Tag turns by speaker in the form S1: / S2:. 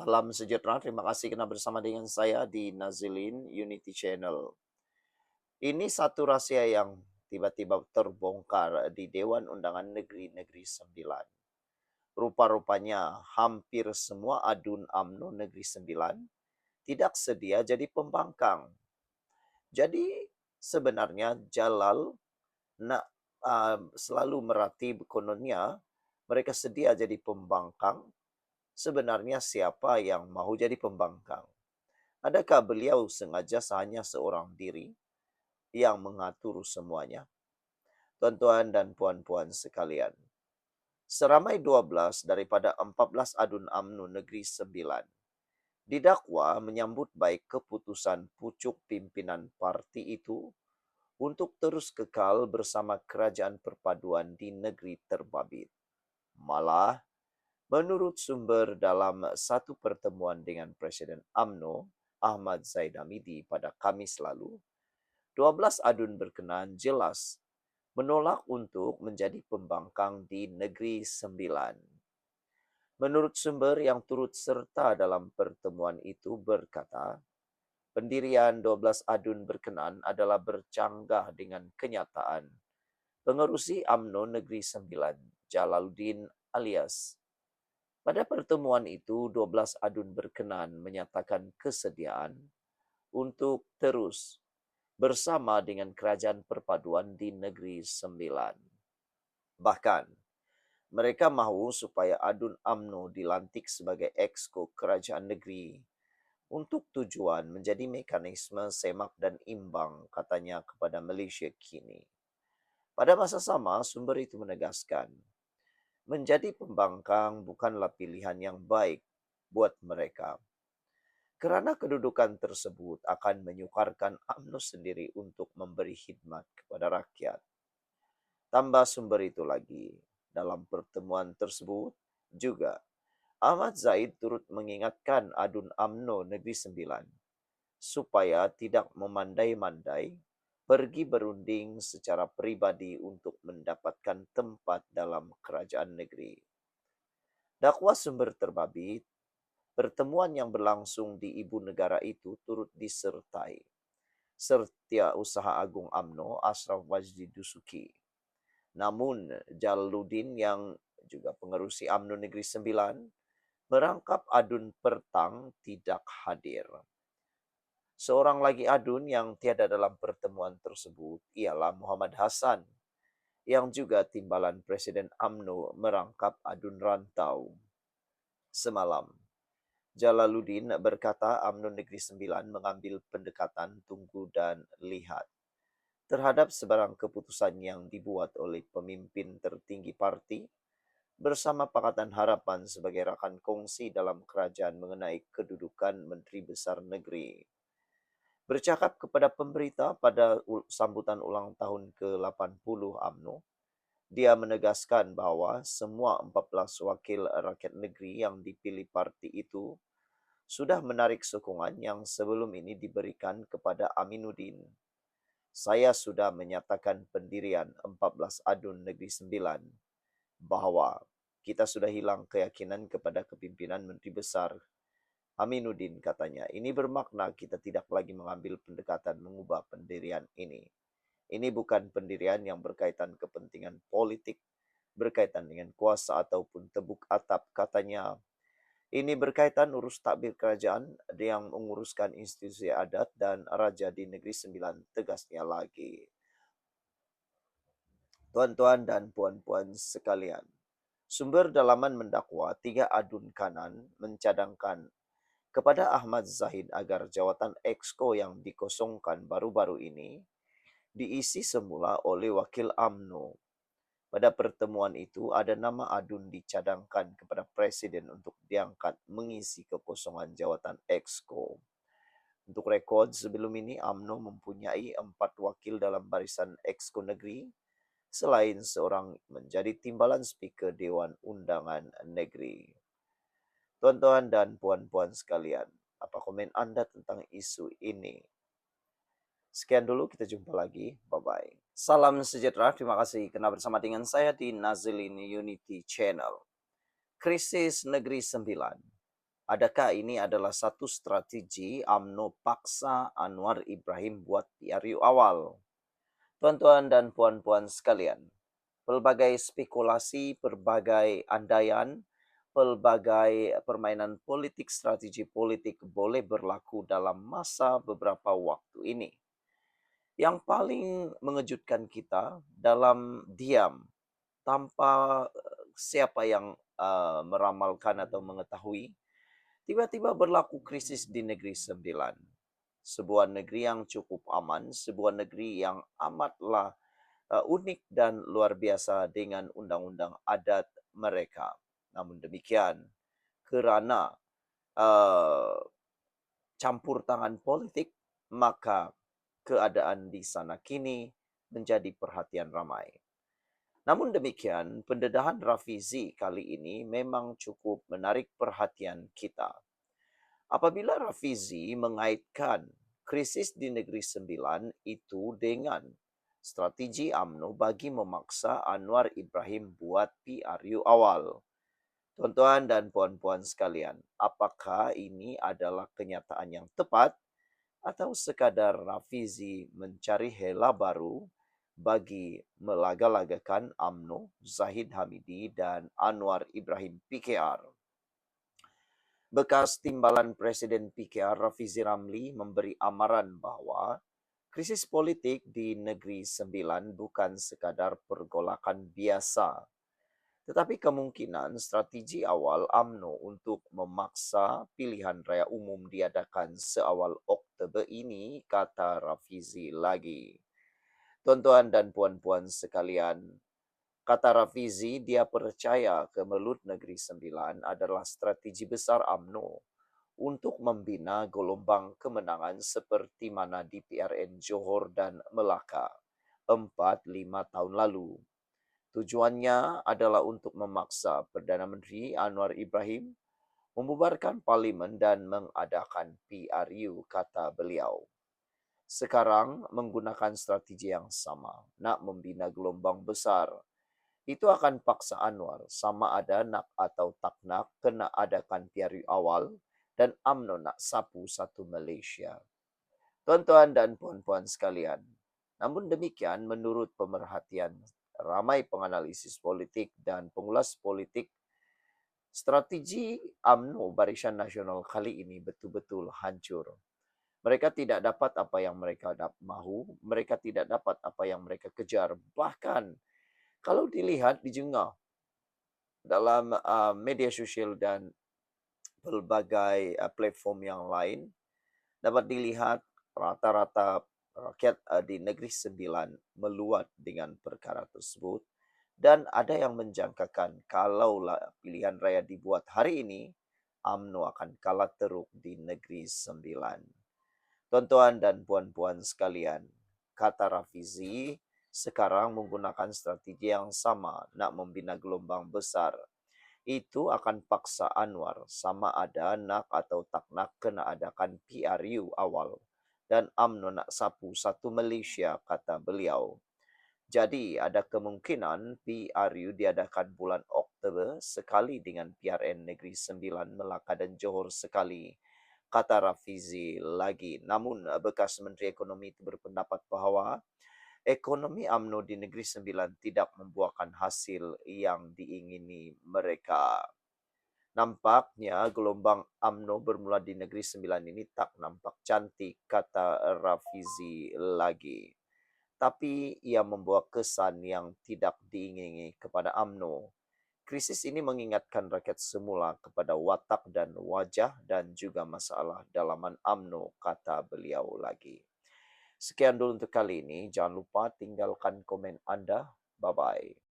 S1: Salam sejahtera, terima kasih karena bersama dengan saya di Nazilin Unity Channel. Ini satu rahasia yang tiba-tiba terbongkar di Dewan Undangan Negeri 9. Rupa-rupanya hampir semua adun UMNO Negeri 9 tidak sedia jadi pembangkang. Jadi sebenarnya Jalal selalu meratib kononnya mereka sedia jadi pembangkang. Sebenarnya siapa yang mau jadi pembangkang? Adakah beliau sengaja hanya seorang diri yang mengatur semuanya? Tuan-tuan dan puan-puan sekalian, seramai 12 daripada 14 adun UMNO Negeri 9 didakwa menyambut baik keputusan pucuk pimpinan parti itu untuk terus kekal bersama kerajaan perpaduan di negeri terbabit. Malah, menurut sumber dalam satu pertemuan dengan Presiden UMNO, Ahmad Zaid Hamidi pada Kamis lalu, 12 adun berkenaan jelas menolak untuk menjadi pembangkang di Negeri 9. Menurut sumber yang turut serta dalam pertemuan itu berkata, pendirian 12 adun berkenaan adalah bercanggah dengan kenyataan pengerusi UMNO Negeri 9, Jalaluddin alias. Pada pertemuan itu, 12 adun berkenan menyatakan kesediaan untuk terus bersama dengan kerajaan perpaduan di Negeri 9. Bahkan, mereka mahu supaya adun UMNO dilantik sebagai exco kerajaan negeri untuk tujuan menjadi mekanisme semak dan imbang, katanya kepada Malaysia kini. Pada masa sama, sumber itu menegaskan, menjadi pembangkang bukanlah pilihan yang baik buat mereka. Kerana kedudukan tersebut akan menyukarkan UMNO sendiri untuk memberi khidmat kepada rakyat. Tambah sumber itu lagi, dalam pertemuan tersebut juga Ahmad Zaid turut mengingatkan adun UMNO Negeri 9 supaya tidak memandai-mandai pergi berunding secara pribadi untuk mendapatkan tempat dalam kerajaan negeri. Dakwa sumber terbabit, pertemuan yang berlangsung di ibu negara itu turut disertai Setiausaha Agung UMNO Ashraf Wajdi Dusuki. Namun Jalaluddin yang juga pengerusi UMNO Negeri 9 merangkap adun Pertang tidak hadir. Seorang lagi adun yang tiada dalam pertemuan tersebut ialah Muhammad Hassan yang juga timbalan Presiden UMNO merangkap adun Rantau. Semalam, Jalaluddin berkata UMNO Negeri 9 mengambil pendekatan tunggu dan lihat terhadap sebarang keputusan yang dibuat oleh pemimpin tertinggi parti bersama Pakatan Harapan sebagai rakan kongsi dalam kerajaan mengenai kedudukan Menteri Besar Negeri. Bercakap kepada pemberita pada sambutan ulang tahun ke-80 UMNO, dia menegaskan bahawa semua 14 wakil rakyat negeri yang dipilih parti itu sudah menarik sokongan yang sebelum ini diberikan kepada Aminuddin. Saya sudah menyatakan pendirian 14 adun Negeri 9 bahawa kita sudah hilang keyakinan kepada kepimpinan Menteri Besar Aminuddin, katanya. Ini bermakna kita tidak lagi mengambil pendekatan mengubah pendirian ini. Ini bukan pendirian yang berkaitan kepentingan politik, berkaitan dengan kuasa ataupun tebuk atap, katanya. Ini berkaitan urus takbir kerajaan yang menguruskan institusi adat dan raja di Negeri 9, tegasnya lagi. Tuan-tuan dan puan-puan sekalian, sumber dalaman mendakwa 3 adun kanan mencadangkan kepada Ahmad Zahid agar jawatan exco yang dikosongkan baru-baru ini diisi semula oleh wakil UMNO. Pada pertemuan itu, ada nama adun dicadangkan kepada Presiden untuk diangkat mengisi kekosongan jawatan exco. Untuk rekod, sebelum ini UMNO mempunyai 4 wakil dalam barisan exco negeri, selain seorang menjadi timbalan Speaker Dewan Undangan Negeri. Tuan-tuan dan puan-puan sekalian, apa komen anda tentang isu ini? Sekian dulu, kita jumpa lagi. Bye-bye. Salam sejahtera, terima kasih karena bersama dengan saya di Nazilin Unity Channel. Krisis Negeri 9 Adakah ini adalah satu strategi UMNO paksa Anwar Ibrahim buat PRU awal? Tuan-tuan dan puan-puan sekalian, pelbagai spekulasi, pelbagai andaian, pelbagai permainan politik, strategi politik boleh berlaku dalam masa beberapa waktu ini. Yang paling mengejutkan kita dalam diam, tanpa siapa yang meramalkan atau mengetahui, tiba-tiba berlaku krisis di Negeri Sembilan. Sebuah negeri yang cukup aman, sebuah negeri yang amatlah unik dan luar biasa dengan undang-undang adat mereka. Namun demikian, kerana uh, campur tangan politik, maka keadaan di sana kini menjadi perhatian ramai. Namun demikian, pendedahan Rafizi kali ini memang cukup menarik perhatian kita. Apabila Rafizi mengaitkan krisis di Negeri Sembilan itu dengan strategi UMNO bagi memaksa Anwar Ibrahim buat PRU awal. Tuan-tuan dan puan-puan sekalian, apakah ini adalah kenyataan yang tepat atau sekadar Rafizi mencari hela baru bagi melaga-lagakan UMNO, Zahid Hamidi dan Anwar Ibrahim PKR? Bekas timbalan Presiden PKR Rafizi Ramli memberi amaran bahawa krisis politik di Negeri Sembilan bukan sekadar pergolakan biasa, tetapi kemungkinan strategi awal UMNO untuk memaksa pilihan raya umum diadakan seawal Oktober ini, kata Rafizi lagi. Tuan-tuan dan puan-puan sekalian, kata Rafizi, dia percaya kemelut Negeri Sembilan adalah strategi besar UMNO untuk membina gelombang kemenangan seperti mana di PRN Johor dan Melaka 4-5 tahun lalu. Tujuannya adalah untuk memaksa Perdana Menteri Anwar Ibrahim membubarkan parlimen dan mengadakan PRU, kata beliau. Sekarang menggunakan strategi yang sama, nak membina gelombang besar. Itu akan paksa Anwar sama ada nak atau tak nak kena adakan PRU awal dan UMNO nak sapu satu Malaysia. Tuan-tuan dan puan-puan sekalian, namun demikian menurut pemerhatian ramai penganalisis politik dan pengulas politik, strategi UMNO Barisan Nasional kali ini betul-betul hancur. Mereka tidak dapat apa yang mereka mahu, mereka tidak dapat apa yang mereka kejar. Bahkan kalau dilihat, dijengah dalam media sosial dan pelbagai platform yang lain, dapat dilihat rata-rata rakyat di Negeri Sembilan meluat dengan perkara tersebut. Dan ada yang menjangkakan kalaulah pilihan raya dibuat hari ini, UMNO akan kalah teruk di Negeri Sembilan. Tuan-tuan dan puan-puan sekalian, kata Rafizi, sekarang menggunakan strategi yang sama nak membina gelombang besar. Itu akan paksa Anwar sama ada nak atau tak nak kena adakan PRU awal. Dan UMNO nak sapu satu Malaysia, kata beliau. Jadi ada kemungkinan PRU diadakan bulan Oktober sekali dengan PRN Negeri Sembilan, Melaka dan Johor sekali, kata Rafizi lagi. Namun bekas Menteri Ekonomi itu berpendapat bahawa ekonomi UMNO di Negeri Sembilan tidak membuahkan hasil yang diingini mereka. Nampaknya gelombang UMNO bermula di Negeri Sembilan ini tak nampak cantik, kata Rafizi lagi. Tapi ia membawa kesan yang tidak diingini kepada UMNO. Krisis ini mengingatkan rakyat semula kepada watak dan wajah dan juga masalah dalaman UMNO, kata beliau lagi. Sekian dulu untuk kali ini. Jangan lupa tinggalkan komen anda. Bye-bye.